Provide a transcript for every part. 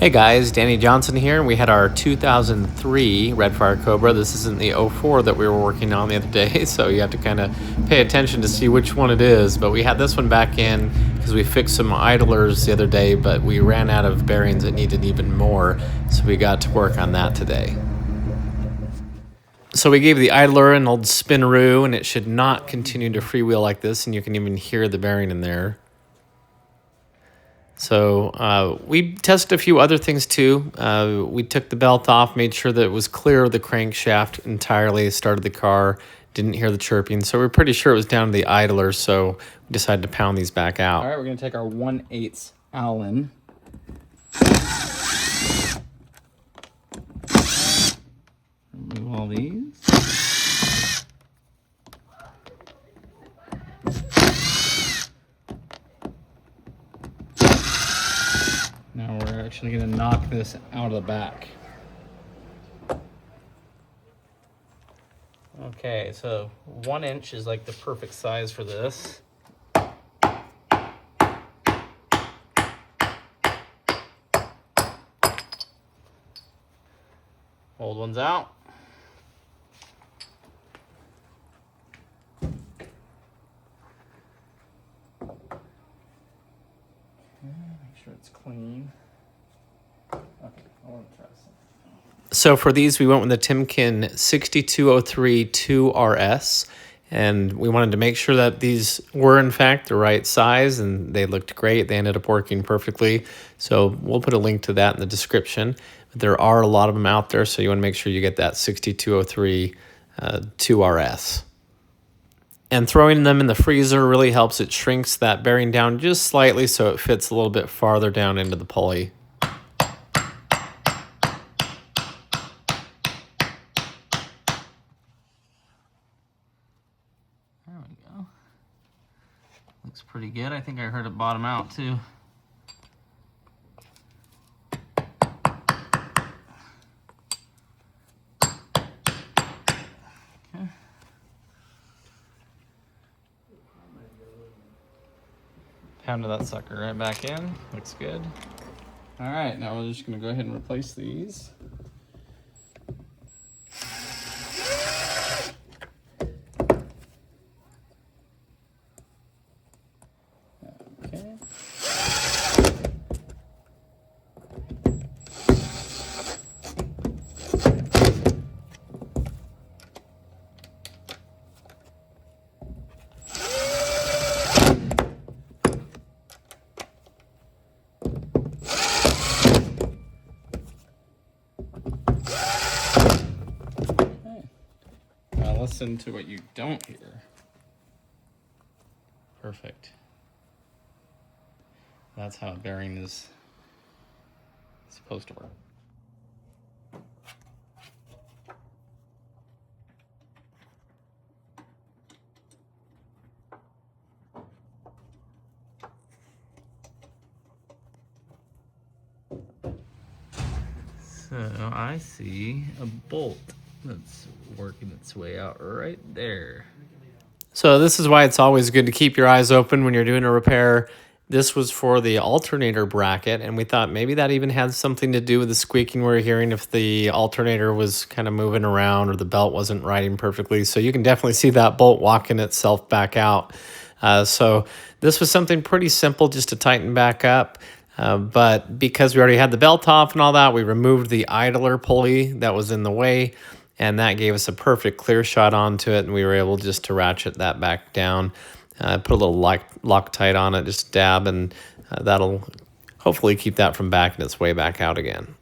Hey guys, Danny Johnson here, and we had our 2003 Redfire Cobra. This isn't the 04 that we were working on the other day, so you have to kind of pay attention to see which one it is. But we had this one back in because we fixed some idlers the other day, but we ran out of bearings that needed even more, so we got to work on that today. So we gave the idler an old spinaroo, and it should not continue to freewheel like this, and you can even hear the bearing in there. So we tested a few other things too. We took the belt off, made sure that it was clear of the crankshaft entirely, started the car, didn't hear the chirping. So we're pretty sure it was down to the idler, so we decided to pound these back out. All right, we're going to take our 1/8 Allen. Remove all these. Now we're actually going to knock this out of the back. Okay, so 1 inch is like the perfect size for this. Old one's out. Make sure it's clean. Okay, I want to try something. So for these, we went with the Timken 6203 2RS, and we wanted to make sure that these were in fact the right size, and they looked great. They ended up working perfectly. So we'll put a link to that in the description. But there are a lot of them out there, so you want to make sure you get that 6203 2RS. And throwing them in the freezer really helps. It shrinks that bearing down just slightly so it fits a little bit farther down into the pulley. There we go. Looks pretty good. I think I heard it bottom out too. Pounded that sucker right back in. Looks good. All right, now we're just going to go ahead and replace these. Okay. Listen to what you don't hear. Perfect. That's how a bearing is supposed to work. So I see a bolt that's working its way out right there. So this is why it's always good to keep your eyes open when you're doing a repair. This was for the alternator bracket, and we thought maybe that even had something to do with the squeaking we were hearing if the alternator was kind of moving around or the belt wasn't riding perfectly. So you can definitely see that bolt walking itself back out. So this was something pretty simple just to tighten back up. But because we already had the belt off and all that, we removed the idler pulley that was in the way, and that gave us a perfect clear shot onto it, and we were able just to ratchet that back down. Put a little Loctite on it, just dab, and that'll hopefully keep that from backing its way back out again.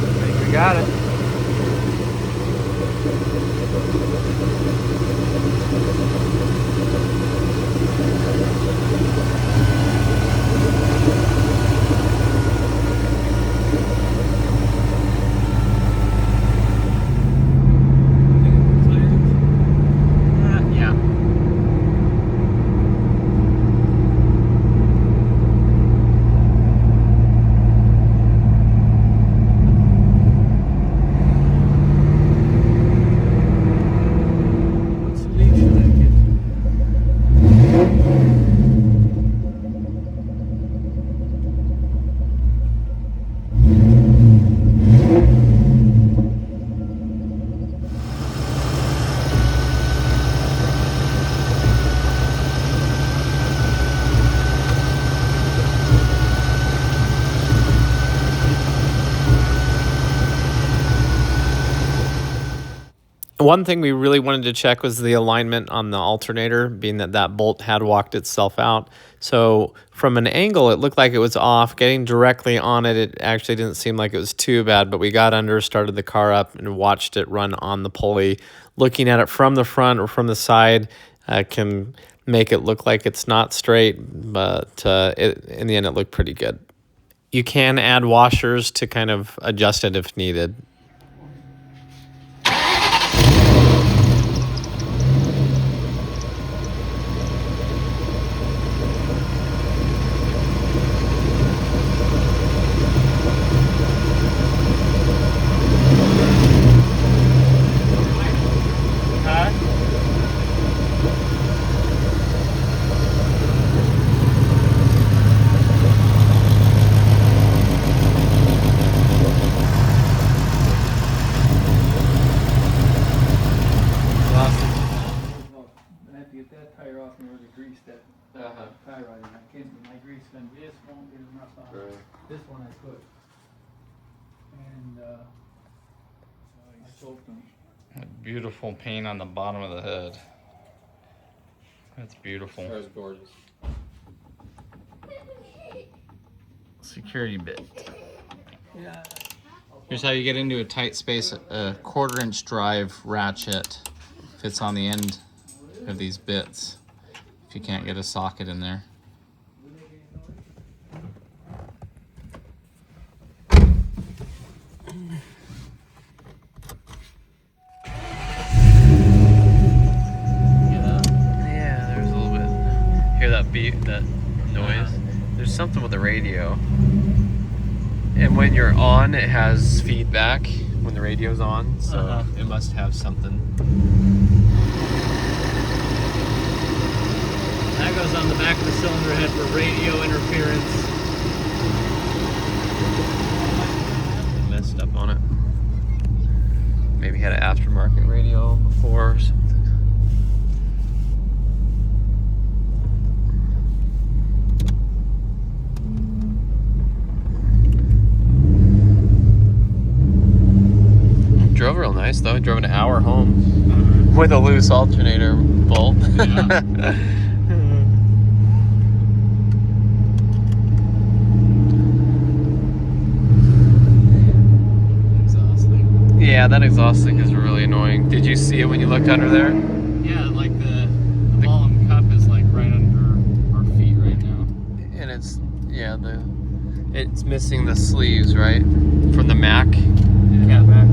I think we got it. One thing we really wanted to check was the alignment on the alternator, being that that bolt had walked itself out. So from an angle, it looked like it was off. Getting directly on it, it actually didn't seem like it was too bad, but we got under, started the car up, and watched it run on the pulley. Looking at it from the front or from the side can make it look like it's not straight, but in the end, it looked pretty good. You can add washers to kind of adjust it if needed. This one I put, and I soaked them. Beautiful paint on the bottom of the hood. That's beautiful. That was gorgeous. Security bit. Yeah. Here's how you get into a tight space. A 1/4-inch drive ratchet fits on the end of these bits if you can't get a socket in there. Yeah, there's a little bit. Hear that beat, that noise? There's something with the radio. And when you're on, it has feedback when the radio's on, so it must have something. That goes on the back of the cylinder head for radio interference. Messed up on it. Maybe had an aftermarket radio before or something. Drove real nice though. Drove an hour home with a loose alternator bolt. Exhausting. Yeah, that exhaust thing is really annoying. Did you see it when you looked under there? Yeah, like the volume cup is like right under our feet right now. And it's it's missing the sleeves, right? From the Mach. Yeah, Mac.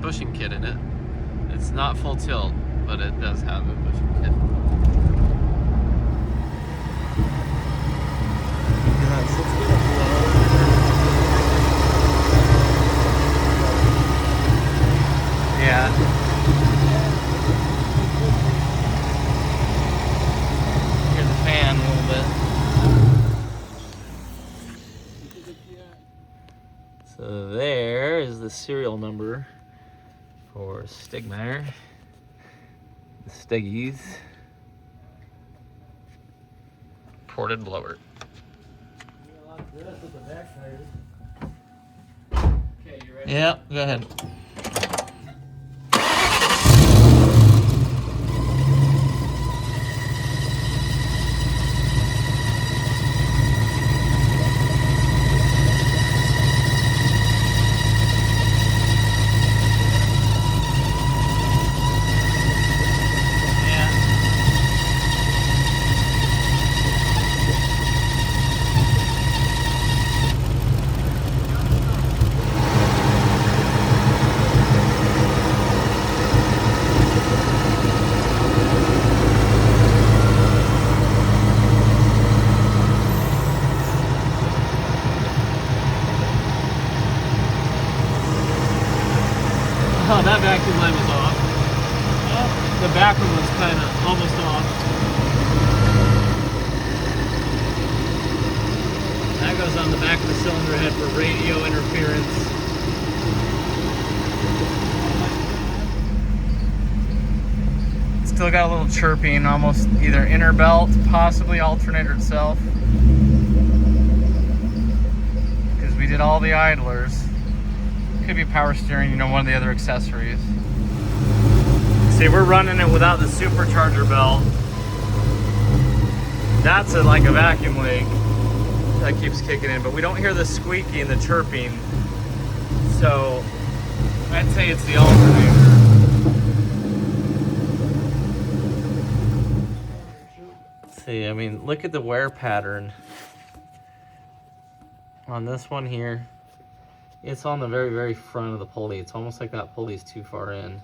bushing kit in it. It's not full tilt, but it does have a bushing kit. Yeah. Hear the fan a little bit. So there is the serial number for Stigmeyer. The Stiggies. Ported blower. Okay, you ready? Yeah, go ahead. Oh, that vacuum line was off. The back one was kind of almost off. That goes on the back of the cylinder head for radio interference. Still got a little chirping, almost either inner belt, possibly alternator itself. Because we did all the idlers. Could be power steering, you know, one of the other accessories. See, we're running it without the supercharger belt. That's like a vacuum leak that keeps kicking in, but we don't hear the squeaking and the chirping. So I'd say it's the alternator. See, I mean, look at the wear pattern on this one here. It's on the very, very front of the pulley. It's almost like that pulley's too far in.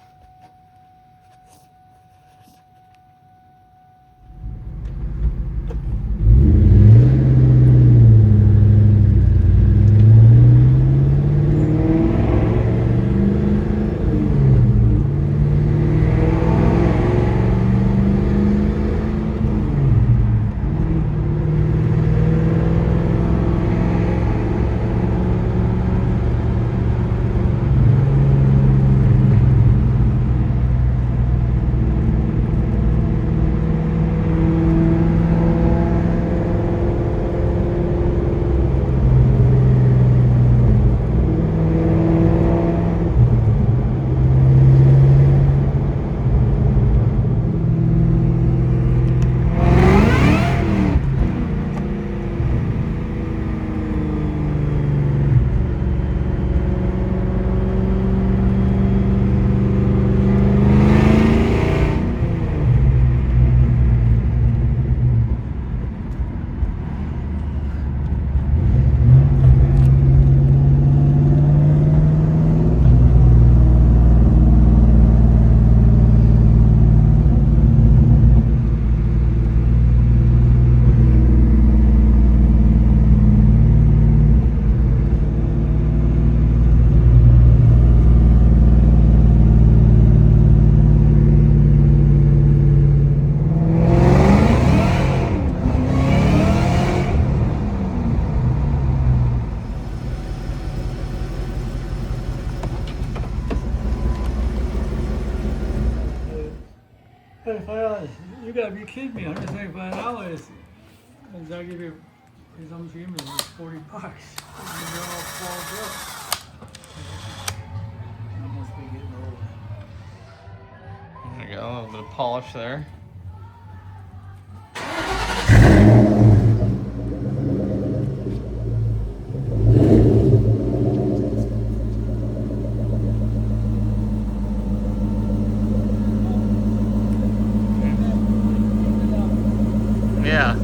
$35. You gotta be kidding me. $135. Does that give you? Because I'm dreaming it was $40. And they're all fogged up. I must be getting old. There you go, a little bit of polish there. Yeah.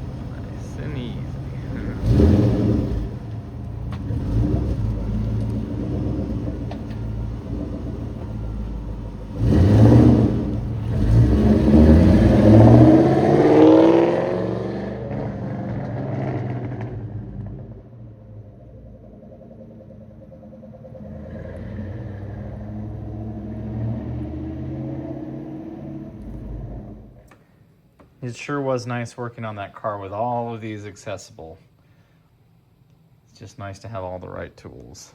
Nice and easy. It sure was nice working on that car with all of these accessible. It's just nice to have all the right tools.